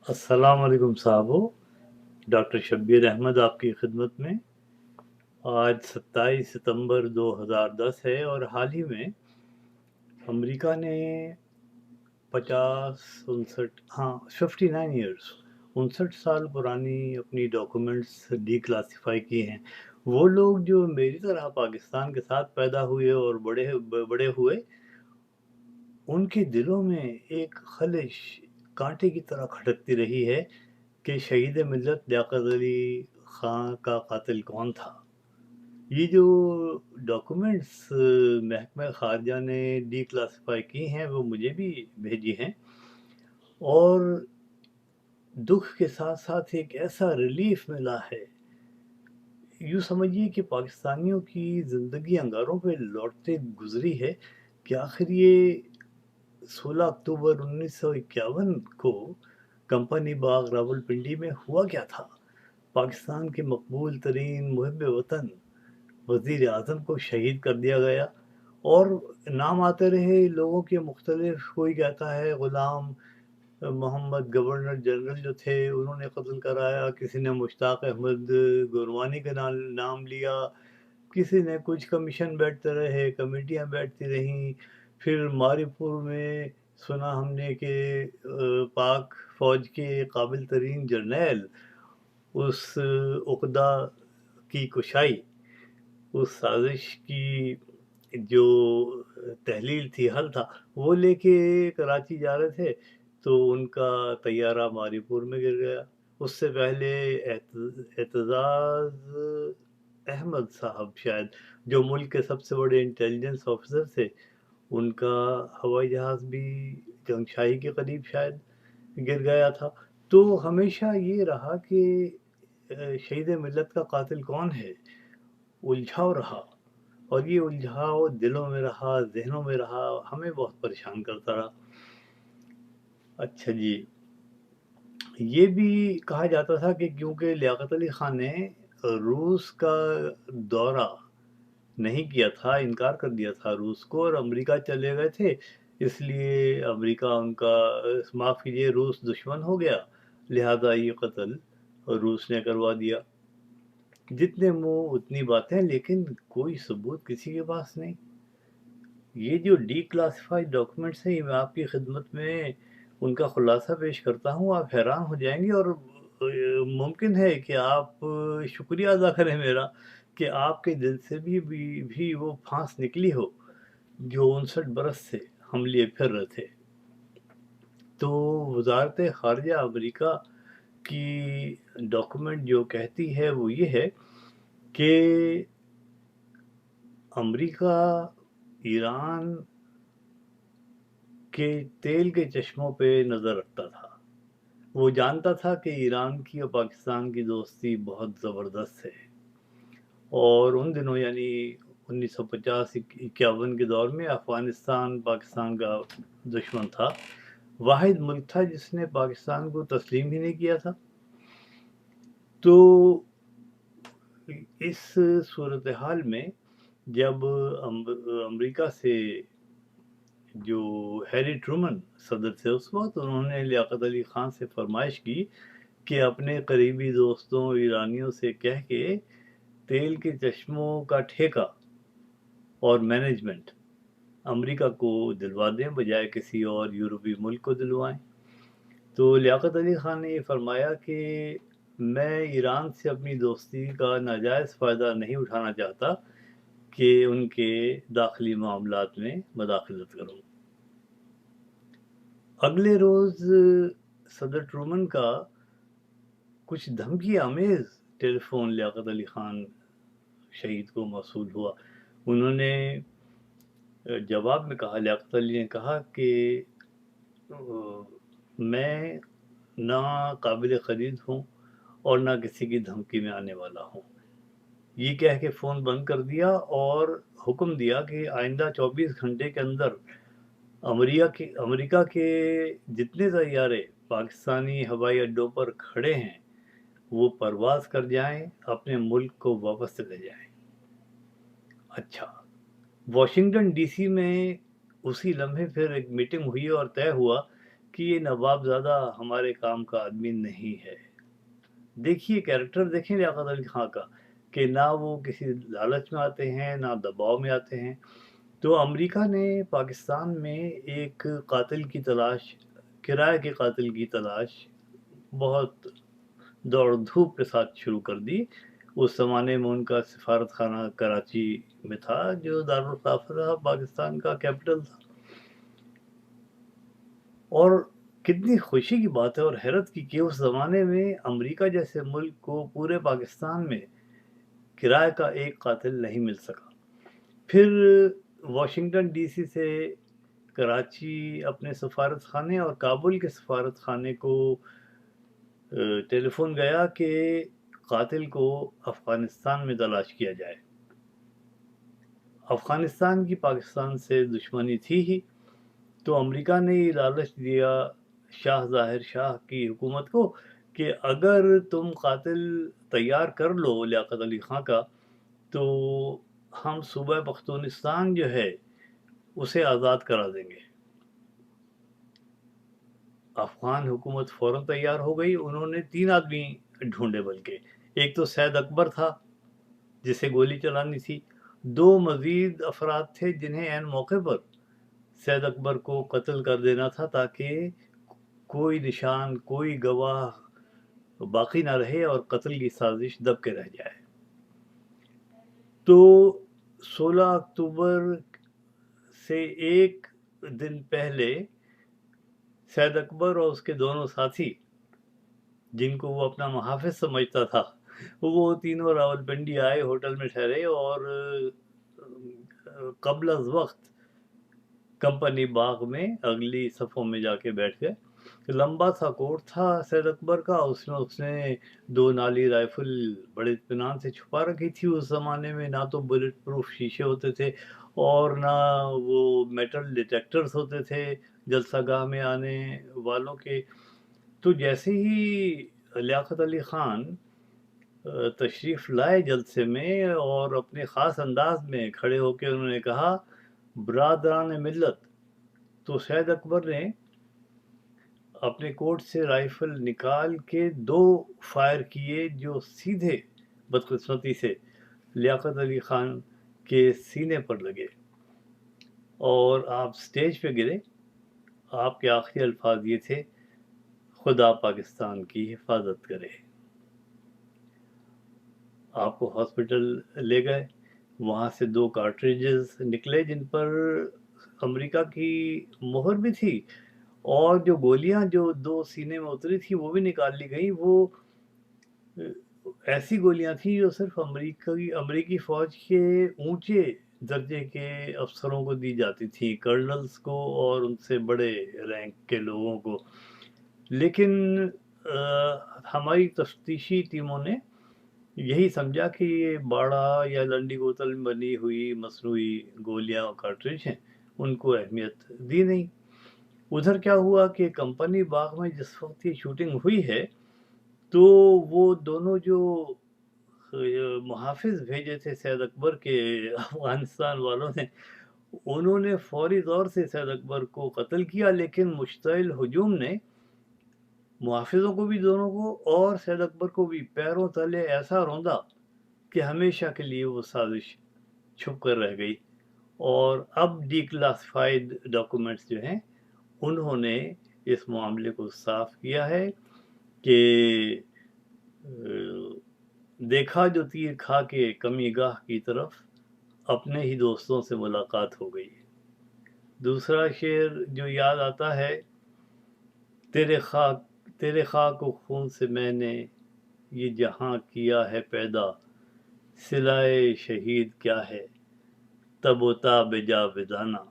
अस्सलाम वालेकुम साहबो। डॉक्टर शब्बीर अहमद आपकी खिदमत में। आज 27 सितंबर 2010 है और हाल ही में अमेरिका ने 59 ईयर्स 59 साल पुरानी अपनी डॉक्यूमेंट्स डीक्लासिफाई की हैं। वो लोग जो मेरी तरह पाकिस्तान के साथ पैदा हुए और बड़े हुए, उनके दिलों में एक खलिश कांटे की तरह खटकती रही है कि शहीद मिल्लत लियाकत अली खां का कातिल कौन था। ये जो डॉक्यूमेंट्स महकमा खारजा ने डीक्लासिफाई की हैं वो मुझे भी भेजी हैं, और दुख के साथ साथ एक ऐसा रिलीफ मिला है। यूँ समझिए कि पाकिस्तानियों की ज़िंदगी अंगारों पे लौटते गुजरी है कि आखिर ये 16 अक्टूबर 1951 को कंपनी बाग रावलपिंडी में हुआ क्या था। पाकिस्तान के मकबूल तरीन मुहिब वतन वज़ीर आज़म को शहीद कर दिया गया, और नाम आते रहे लोगों के मुख्तलिफ। कोई कहता है ग़ुलाम मोहम्मद गवर्नर जनरल जो थे उन्होंने कत्ल कराया, किसी ने मुश्ताक अहमद गुरवानी का नाम लिया, किसी ने कुछ कमीशन बैठते रहे, कमेटियां बैठती रहीं। फिर मारीपुर में सुना हमने कि पाक फ़ौज के काबिल तरीन जर्नैल उस उक़दा की कुशाई, उस साजिश की जो तहलील थी, हल था, वो लेके कराची जा रहे थे तो उनका तैयारा मारीपुर में गिर गया। उससे पहले एतजाज़ अहमद साहब शायद, जो मुल्क के सबसे बड़े इंटेलिजेंस ऑफिसर थे, उनका हवाई जहाज़ भी जंगशाही के करीब शायद गिर गया था। तो हमेशा ये रहा कि शहीद मिल्लत का कातिल कौन है, उलझाव रहा, और ये उलझाव दिलों में रहा, ज़हनों में रहा, हमें बहुत परेशान करता रहा। अच्छा जी, ये भी कहा जाता था कि क्योंकि लियाकत अली खान ने रूस का दौरा नहीं किया था, इनकार कर दिया था रूस को, और अमेरिका चले गए थे, इसलिए अमेरिका उनका, माफ़ कीजिए, रूस दुश्मन हो गया, लिहाजा ये कत्ल रूस ने करवा दिया। जितने मुंह उतनी बातें, लेकिन कोई सबूत किसी के पास नहीं। ये जो डीक्लासिफाइड डॉक्यूमेंट्स हैं, ये मैं आपकी खिदमत में उनका खुलासा पेश करता हूँ, आप हैरान हो जाएंगे, और मुमकिन है कि आप शुक्रिया अदा करें मेरा कि आपके दिल से भी वो फांस निकली हो जो 59 बरस से हम लिए फिर रहे थे। तो वजारत खारजा अमेरिका की डॉक्यूमेंट जो कहती है वो ये है कि अमेरिका ईरान के तेल के चश्मों पे नज़र रखता था। वो जानता था कि ईरान की और पाकिस्तान की दोस्ती बहुत ज़बरदस्त है, और उन दिनों यानी 1950-51 के दौर में अफ़गानिस्तान पाकिस्तान का दुश्मन था। वाहिद मुल्क था जिसने पाकिस्तान को तस्लीम ही नहीं किया था। तो इस सूरत हाल में जब अमेरिका से जो हैरी ट्रूमन सदर थे उस वक्त, उन्होंने लियाकत अली खान से फरमाइश की कि अपने करीबी दोस्तों ईरानियों से कह के तेल के चश्मों का ठेका और मैनेजमेंट अमेरिका को दिलवा दें, बजाय किसी और यूरोपीय मुल्क को दिलवाएं। तो लियाकत अली खान ने ये फरमाया कि मैं ईरान से अपनी दोस्ती का नाजायज़ फ़ायदा नहीं उठाना चाहता कि उनके दाखिली मामलात में मदाखलत करूं। अगले रोज़ सदर ट्रूमन का कुछ धमकी आमेज़ टेलीफोन लियाकत अली खान शहीद को मौसूल हुआ। उन्होंने जवाब में कहा, लियाकत अली ने कहा कि मैं ना काबिल ख़रीद हूँ और ना किसी की धमकी में आने वाला हूँ। ये कह के फ़ोन बंद कर दिया और हुक्म दिया कि आइंदा 24 घंटे के अंदर अमेरिका के जितने तैयारे पाकिस्तानी हवाई अड्डों पर खड़े हैं वो परवाज़ कर जाएं, अपने मुल्क को वापस चले जाएं। अच्छा, वॉशिंगटन डीसी में उसी लम्हे फिर एक मीटिंग हुई और तय हुआ کہ یہ نواب زادہ ہمارے کام کا آدمی نہیں ہے۔ دیکھیے کیریکٹر دیکھیں لیاقت علی خان کا، کہ نہ وہ کسی لالچ میں آتے ہیں نہ دباؤ میں آتے ہیں۔ تو امریکہ نے پاکستان میں ایک قاتل کی تلاش، کرائے کے قاتل کی تلاش بہت دوڑ دھوپ کے ساتھ شروع کر دی۔ اس زمانے میں ان کا سفارت خانہ کراچی میں تھا، جو دارالخلافہ تھا، پاکستان کا کیپٹل تھا۔ اور کتنی خوشی کی بات ہے اور حیرت کی کہ اس زمانے میں امریکہ جیسے ملک کو پورے پاکستان میں کرائے کا ایک قاتل نہیں مل سکا۔ پھر واشنگٹن ڈی سی سے کراچی اپنے سفارت خانے اور کابل کے سفارت خانے کو ٹیلی فون گیا کہ قاتل کو افغانستان میں تلاش کیا جائے۔ افغانستان کی پاکستان سے دشمنی تھی ہی، تو امریکہ نے یہ لالچ دیا شاہ ظاہر شاہ کی حکومت کو کہ اگر تم قاتل تیار کر لو لیاقت علی خان کا، تو ہم صوبہ پختونستان جو ہے اسے آزاد کرا دیں گے۔ افغان حکومت فوراً تیار ہو گئی۔ انہوں نے 3 آدمی ڈھونڈے، بلکہ ایک تو سید اکبر تھا جسے گولی چلانی تھی، 2 مزید افراد تھے جنہیں عین موقع پر سید اکبر کو قتل کر دینا تھا تاکہ کوئی نشان، کوئی گواہ باقی نہ رہے اور قتل کی سازش دب کے رہ جائے۔ تو 16 اکتوبر سے ایک دن پہلے سید اکبر اور اس کے دونوں ساتھی، جن کو وہ اپنا محافظ سمجھتا تھا، وہ تینوں راولپنڈی آئے، ہوٹل میں ٹھہرے اور قبل از وقت کمپنی باغ میں اگلی صفوں میں جا کے بیٹھ گئے۔ لمبا سا کوٹ تھا سید اکبر کا، اس نے 2 نالی رائفل بڑے اطمینان سے چھپا رکھی تھی۔ اس زمانے میں نہ تو بلٹ پروف شیشے ہوتے تھے اور نہ وہ میٹل ڈیٹیکٹرز ہوتے تھے جلسہ گاہ میں آنے والوں کے۔ تو جیسے ہی لیاقت علی خان تشریف لائے جلسے میں اور اپنے خاص انداز میں کھڑے ہو کے انہوں نے کہا برادران ملت، تو سید اکبر نے اپنے کوٹ سے رائفل نکال کے 2 فائر کیے جو سیدھے بدقسمتی سے لیاقت علی خان کے سینے پر لگے اور آپ سٹیج پہ گرے۔ آپ کے آخری الفاظ یہ تھے، خدا پاکستان کی حفاظت کرے۔ آپ کو ہاسپٹل لے گئے، وہاں سے 2 کارٹریجز نکلے جن پر امریکہ کی مہر بھی تھی، اور جو گولیاں جو 2 سینے میں اتری تھی وہ بھی نکال لی گئی۔ وہ ایسی گولیاں تھیں جو صرف امریکی فوج کے اونچے درجے کے افسروں کو دی جاتی تھیں، کرنلز کو اور ان سے بڑے رینک کے لوگوں کو۔ لیکن ہماری تفتیشی ٹیموں نے یہی سمجھا کہ یہ باڑا یا لنڈی بوتل میں بنی ہوئی مصنوعی گولیاں اور کارٹریج ہیں، ان کو اہمیت دی نہیں۔ ادھر کیا ہوا کہ کمپنی باغ میں جس وقت یہ شوٹنگ ہوئی ہے، تو وہ دونوں جو محافظ بھیجے تھے سید اکبر کے افغانستان والوں نے، انہوں نے فوری طور سے سید اکبر کو قتل کیا، لیکن مشتعل ہجوم نے محافظوں کو بھی دونوں کو اور سید اکبر کو بھی پیروں تلے ایسا روندا کہ ہمیشہ کے لیے وہ سازش چھپ کر رہ گئی۔ اور اب ڈی کلاسیفائیڈ ڈاکومنٹس جو ہیں انہوں نے اس معاملے کو صاف کیا ہے کہ دیکھا جو تیر کھا کے کمی گاہ کی طرف، اپنے ہی دوستوں سے ملاقات ہو گئی۔ دوسرا شعر جو یاد آتا ہے، تیرے خاک و خون سے میں نے یہ جہاں کیا ہے پیدا، صلائے شہید کیا ہے تب و تاب جاودانہ۔